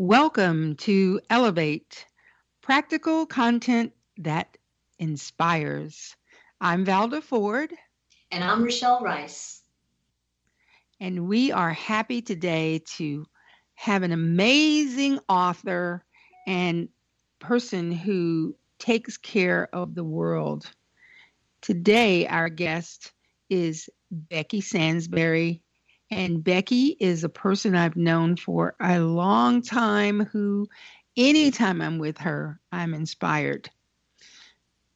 Welcome to Elevate, practical content that inspires. I'm Valda Ford, And I'm Rochelle Rice. and we are happy today to have an amazing author and person who takes care of the world. Today, our guest is Becky Sansbury. And Becky is a person I've known for a long time who, anytime I'm with her, I'm inspired.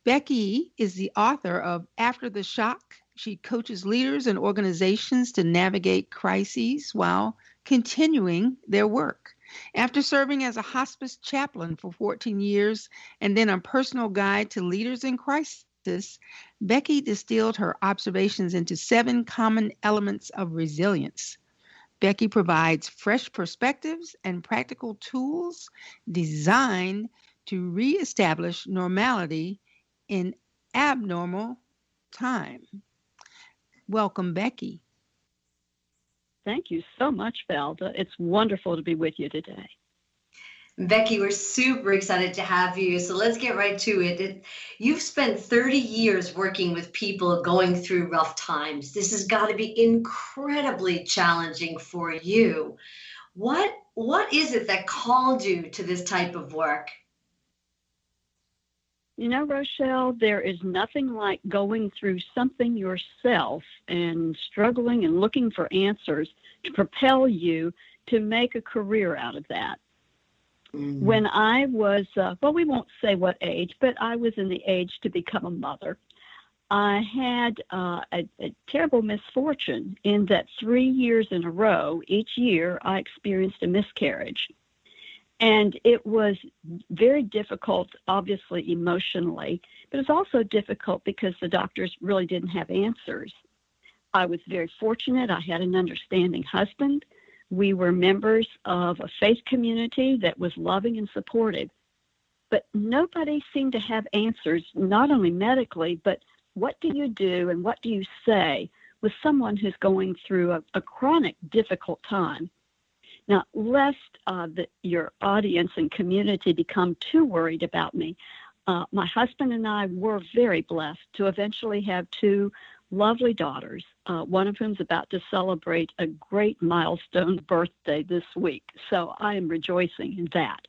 Becky is the author of After the Shock. She coaches leaders and organizations to navigate crises while continuing their work. After serving as a hospice chaplain for 14 years and then a personal guide to leaders in crisis, Becky distilled her observations into 7 common elements of resilience. Becky provides fresh perspectives and practical tools designed to reestablish normality in abnormal time. Welcome, Becky. Thank you so much, Valda. It's wonderful to be with you today. Becky, we're super excited to have you. So let's get right to it. You've spent 30 years working with people going through rough times. This has got to be incredibly challenging for you. What is it that called you to this type of work? You know, Rochelle, there is nothing like going through something yourself and struggling and looking for answers to propel you to make a career out of that. Mm-hmm. When I was, we won't say what age, but I was in the age to become a mother. I had a terrible misfortune in that 3 years in a row, each year, I experienced a miscarriage. And it was very difficult, obviously, emotionally, but it was also difficult because the doctors really didn't have answers. I was very fortunate. I had an understanding husband. We were members of a faith community that was loving and supportive. But nobody seemed to have answers, not only medically, but what do you do and what do you say with someone who's going through a chronic, difficult time? Now, lest your audience and community become too worried about me, my husband and I were very blessed to eventually have 2 lovely daughters, one of whom's about to celebrate a great milestone birthday this week. So I am rejoicing in that.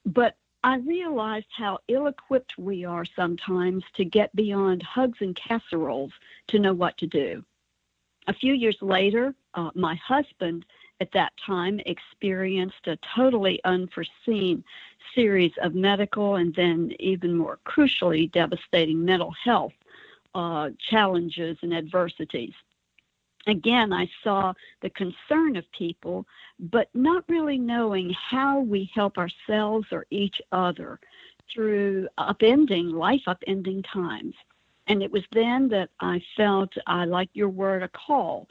But I realized how ill-equipped we are sometimes to get beyond hugs and casseroles to know what to do. A few years later, my husband at that time experienced a totally unforeseen series of medical and then even more crucially devastating mental health challenges and adversities. Again, I saw the concern of people, but not really knowing how we help ourselves or each other through life upending times. And it was then that I felt, I like your word, a call.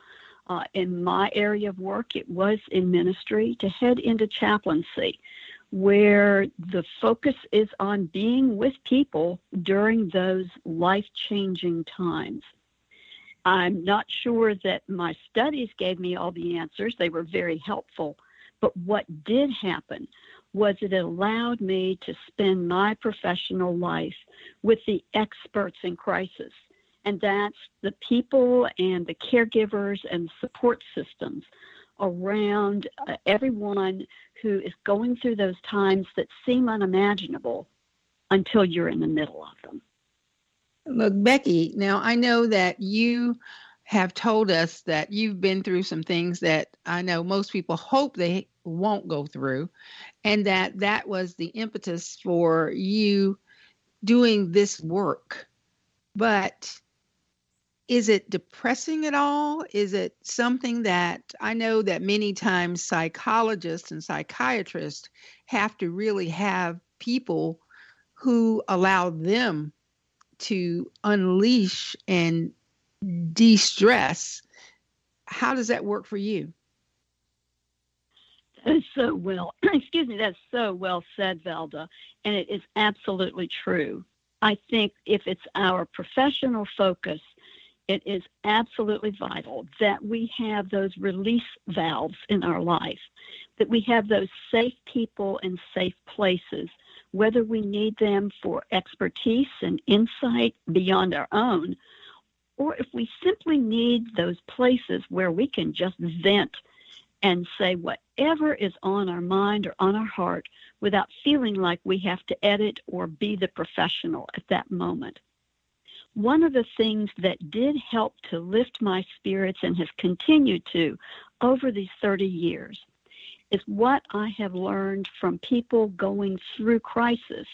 In my area of work, it was in ministry to head into chaplaincy, where the focus is on being with people during those life-changing times. I'm not sure that my studies gave me all the answers. They were very helpful. But what did happen was it allowed me to spend my professional life with the experts in crisis. And that's the people and the caregivers and support systems around everyone who is going through those times that seem unimaginable until you're in the middle of them. Look, Becky, now I know that you have told us that you've been through some things that I know most people hope they won't go through, and that was the impetus for you doing this work. But is it depressing at all? Is it something that I know that many times psychologists and psychiatrists have to really have people who allow them to unleash and de-stress? How does that work for you? That is so well, that's so well said, Valda, and it is absolutely true. I think if it's our professional focus, it is absolutely vital that we have those release valves in our life, that we have those safe people and safe places, whether we need them for expertise and insight beyond our own, or if we simply need those places where we can just vent and say whatever is on our mind or on our heart without feeling like we have to edit or be the professional at that moment. One of the things that did help to lift my spirits and has continued to over these 30 years is what I have learned from people going through crisis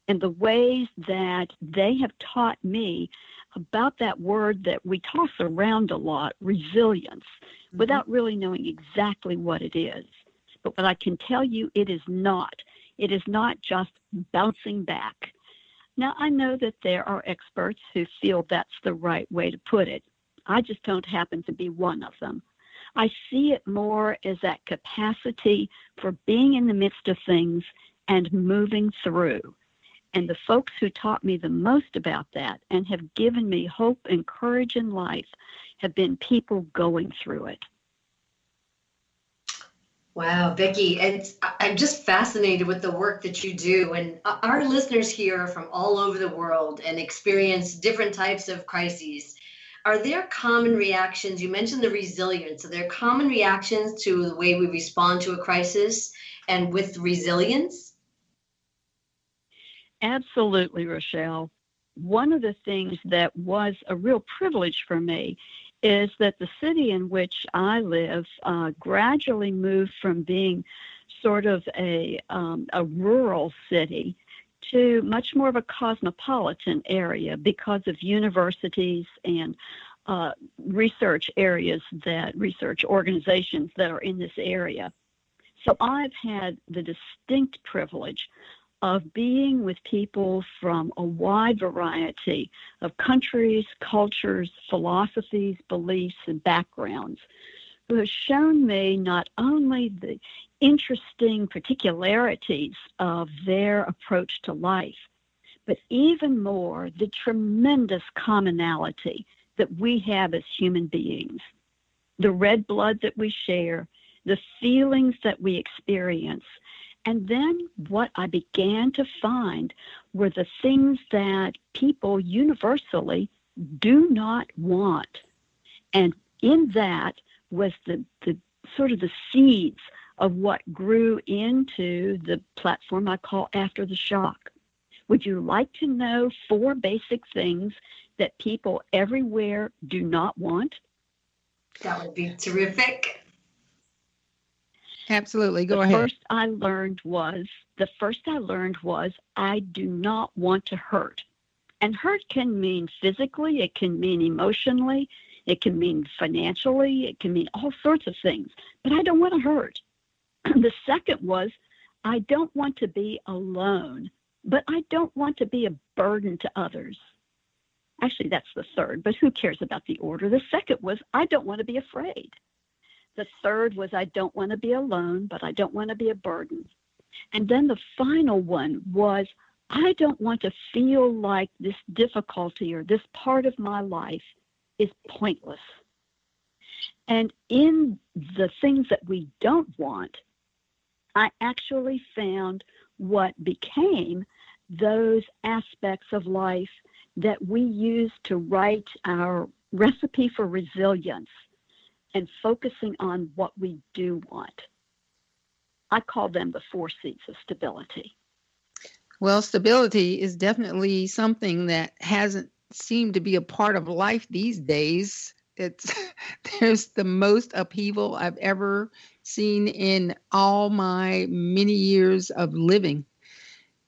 and the ways that they have taught me about that word that we toss around a lot, resilience, without really knowing exactly what it is. But what I can tell you, it is not. It is not just bouncing back. Now, I know that there are experts who feel that's the right way to put it. I just don't happen to be one of them. I see it more as that capacity for being in the midst of things and moving through. And the folks who taught me the most about that and have given me hope and courage in life have been people going through it. Wow, Becky, I'm just fascinated with the work that you do. And our listeners here are from all over the world and experience different types of crises. Are there common reactions? You mentioned the resilience. Are there common reactions to the way we respond to a crisis and with resilience? Absolutely, Rochelle. One of the things that was a real privilege for me is that the city in which I live gradually moved from being sort of a rural city to much more of a cosmopolitan area because of universities and research organizations that are in this area. So I've had the distinct privilege of being with people from a wide variety of countries, cultures, philosophies, beliefs, and backgrounds who have shown me not only the interesting particularities of their approach to life, but even more the tremendous commonality that we have as human beings. The red blood that we share, the feelings that we experience, and then what I began to find were the things that people universally do not want. And in that was the sort of the seeds of what grew into the platform I call After the Shock. Would you like to know 4 basic things that people everywhere do not want? That would be terrific. Absolutely. Go ahead. The first I learned was I do not want to hurt. And hurt can mean physically, it can mean emotionally, it can mean financially, it can mean all sorts of things. But I don't want to hurt. The second was I don't want to be alone, but I don't want to be a burden to others. Actually, that's the third, but who cares about the order? The second was I don't want to be afraid. The third was I don't want to be alone, but I don't want to be a burden. And then the final one was I don't want to feel like this difficulty or this part of my life is pointless. And in the things that we don't want, I actually found what became those aspects of life that we use to write our recipe for resilience and focusing on what we do want. I call them the 4 C's of stability. Well, stability is definitely something that hasn't seemed to be a part of life these days. There's the most upheaval I've ever seen in all my many years of living.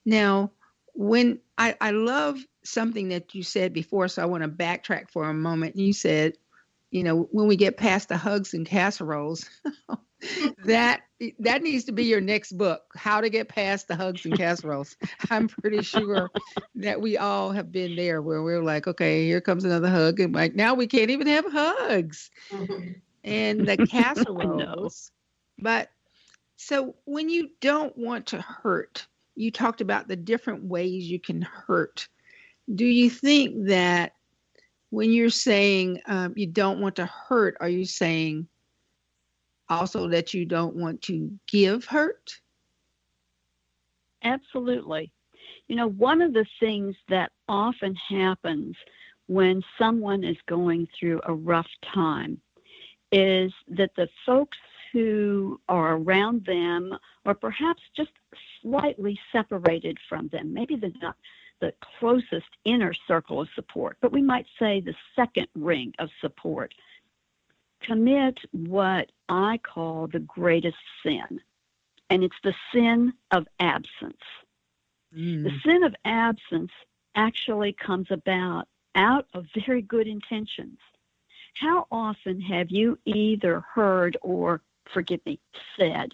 Now, when I love something that you said before, so I want to backtrack for a moment. You said, when we get past the hugs and casseroles, that needs to be your next book, How to Get Past the Hugs and Casseroles. I'm pretty sure that we all have been there where we're like, okay, here comes another hug. And like, now we can't even have hugs and the casseroles. But so when you don't want to hurt, you talked about the different ways you can hurt. Do you think that when you're saying you don't want to hurt, are you saying also that you don't want to give hurt? Absolutely. You know, one of the things that often happens when someone is going through a rough time is that the folks who are around them, or perhaps just slightly separated from them, maybe they're not the closest inner circle of support, but we might say the second ring of support, commit what I call the greatest sin. And it's the sin of absence. The sin of absence actually comes about out of very good intentions. How often have you either heard or, forgive me, said,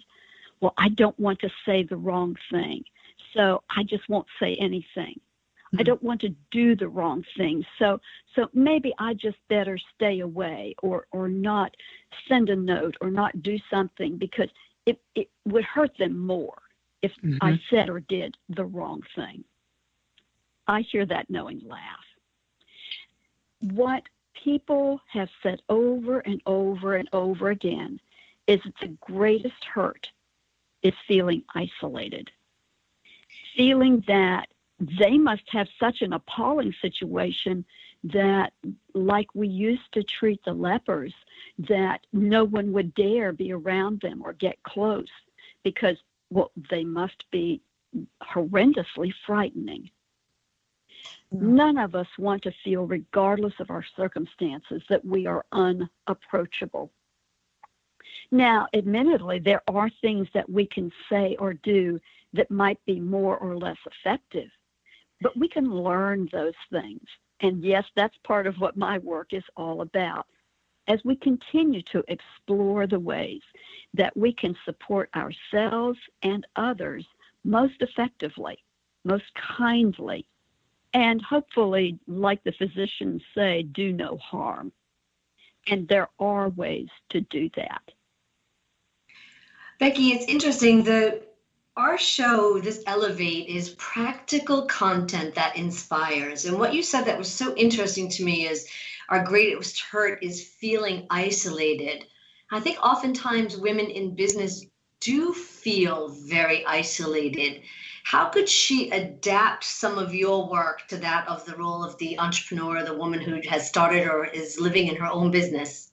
well, I don't want to say the wrong thing, so I just won't say anything. I don't want to do the wrong thing, so maybe I just better stay away or not send a note or not do something because it would hurt them more if I said or did the wrong thing. I hear that knowing laugh. What people have said over and over and over again is that the greatest hurt is feeling isolated, feeling that they must have such an appalling situation that, like we used to treat the lepers, that no one would dare be around them or get close because, well, they must be horrendously frightening. None of us want to feel, regardless of our circumstances, that we are unapproachable. Now, admittedly, there are things that we can say or do that might be more or less effective, but we can learn those things. And yes, that's part of what my work is all about. As we continue to explore the ways that we can support ourselves and others most effectively, most kindly, and hopefully, like the physicians say, do no harm. And there are ways to do that. Becky, it's interesting. Our show, this Elevate, is practical content that inspires. And what you said that was so interesting to me is our greatest hurt is feeling isolated. I think oftentimes women in business do feel very isolated. How could she adapt some of your work to that of the role of the entrepreneur, the woman who has started or is living in her own business?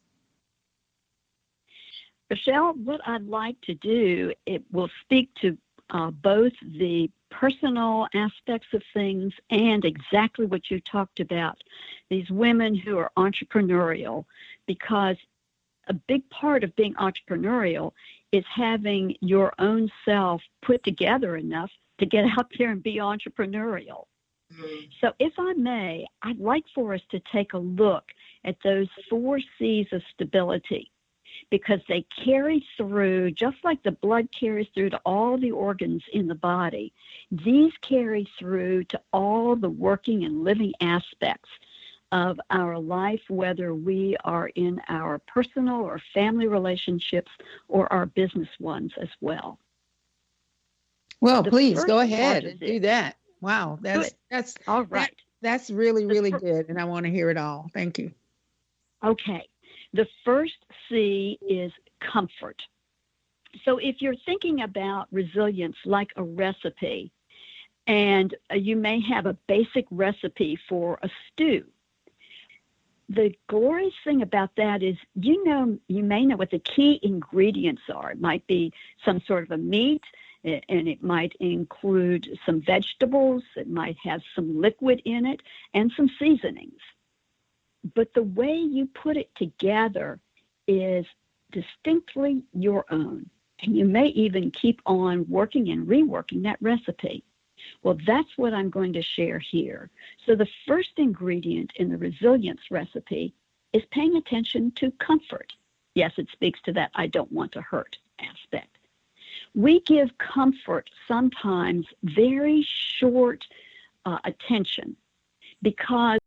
Rochelle, what I'd like to do, it will speak to both the personal aspects of things and exactly what you talked about, these women who are entrepreneurial, because a big part of being entrepreneurial is having your own self put together enough to get out there and be entrepreneurial. So if I may, I'd like for us to take a look at those 4 C's of stability, because they carry through, just like the blood carries through to all the organs in the body, these carry through to all the working and living aspects of our life, whether we are in our personal or family relationships or our business ones as well. Well, please go ahead and do that. Wow, that's all right. That's really, really good, and I want to hear it all. Thank you. Okay. The first C is comfort. So if you're thinking about resilience like a recipe, and you may have a basic recipe for a stew, the glorious thing about that is, you may know what the key ingredients are. It might be some sort of a meat, and it might include some vegetables. It might have some liquid in it and some seasonings. But the way you put it together is distinctly your own. And you may even keep on working and reworking that recipe. Well, that's what I'm going to share here. So the first ingredient in the resilience recipe is paying attention to comfort. Yes, it speaks to that I don't want to hurt aspect. We give comfort sometimes very short attention, because